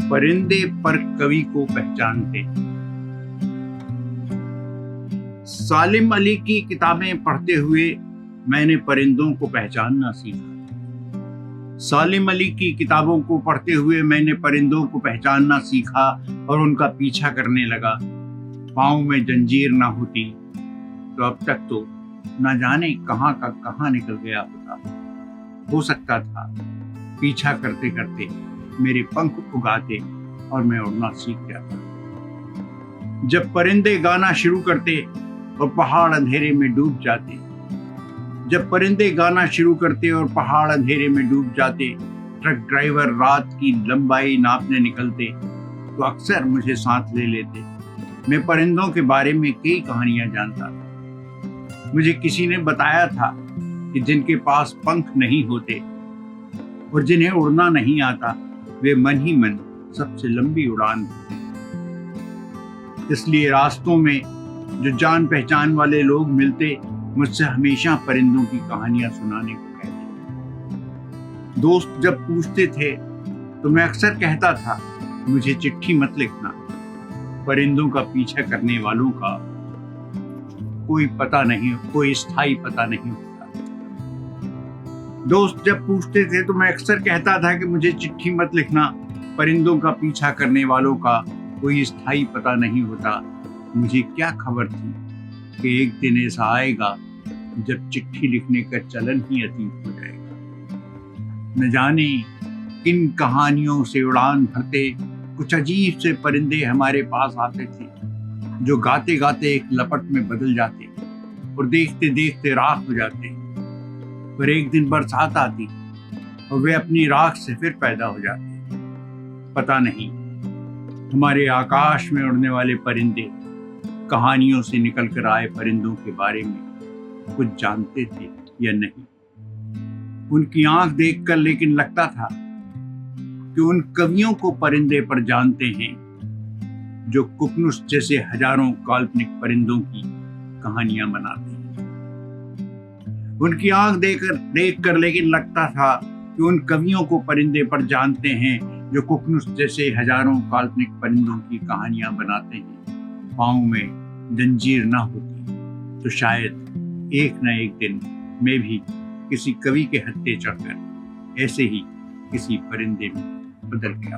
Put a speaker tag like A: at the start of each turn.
A: परिंदे पर कवि को पहचानते। सालिम अली की किताबें पढ़ते हुए मैंने परिंदों को पहचानना सीखा। सालिम अली की किताबों को पढ़ते हुए मैंने परिंदों को पहचानना सीखा और उनका पीछा करने लगा। पाँव में जंजीर ना होती तो अब तक तो न जाने कहाँ का कहाँ निकल गया होता। हो सकता था पीछा करते करते मेरे पंख उगाते और मैं उड़ना सीख जाता। जब परिंदे गाना शुरू करते और पहाड़ अंधेरे में डूब जाते, जब परिंदे गाना शुरू करते और पहाड़ अंधेरे में डूब जाते, ट्रक ड्राइवर रात की लंबाई नापने निकलते तो अक्सर मुझे साथ ले लेते। मैं परिंदों के बारे में कई कहानियां जानता था। मुझे किसी ने बताया था कि जिनके पास पंख नहीं होते और जिन्हें उड़ना नहीं आता, वे मन ही मन सबसे लंबी उड़ान भरते। इसलिए रास्तों में जो जान पहचान वाले लोग मिलते, मुझसे हमेशा परिंदों की कहानियां सुनाने को कहते। दोस्त जब पूछते थे तो मैं अक्सर कहता था, मुझे चिट्ठी मत लिखना, परिंदों का पीछा करने वालों का कोई पता नहीं, कोई स्थायी पता नहीं होता। दोस्त जब पूछते थे तो मैं अक्सर कहता था कि मुझे चिट्ठी मत लिखना, परिंदों का पीछा करने वालों का कोई स्थायी पता नहीं होता। मुझे क्या खबर थी कि एक दिन ऐसा आएगा जब चिट्ठी लिखने का चलन ही अतीत हो जाएगा। न जाने किन कहानियों से उड़ान भरते कुछ अजीब से परिंदे हमारे पास आते थे, जो गाते गाते एक लपट में बदल जाते और देखते देखते राख हो जाते। पर एक दिन बरसात आती और वे अपनी राख से फिर पैदा हो जाते। पता नहीं हमारे आकाश में उड़ने वाले परिंदे कहानियों से निकल कर आए परिंदों के बारे में कुछ जानते थे या नहीं। उनकी आंख देखकर लेकिन लगता था कि उन कवियों को परिंदे पर जानते हैं जो कुकनुस जैसे हजारों काल्पनिक परिंदों की कहानियां बनाते हैं। उनकी आंख देखकर लेकिन लगता था कि उन कवियों को परिंदे पर जानते हैं जो कुकनुस जैसे हजारों काल्पनिक परिंदों की कहानियां बनाते हैं। पाँव में जंजीर ना होती तो शायद एक न एक दिन मैं भी किसी कवि के हत्थे चढ़कर ऐसे ही किसी परिंदे में बदल गया।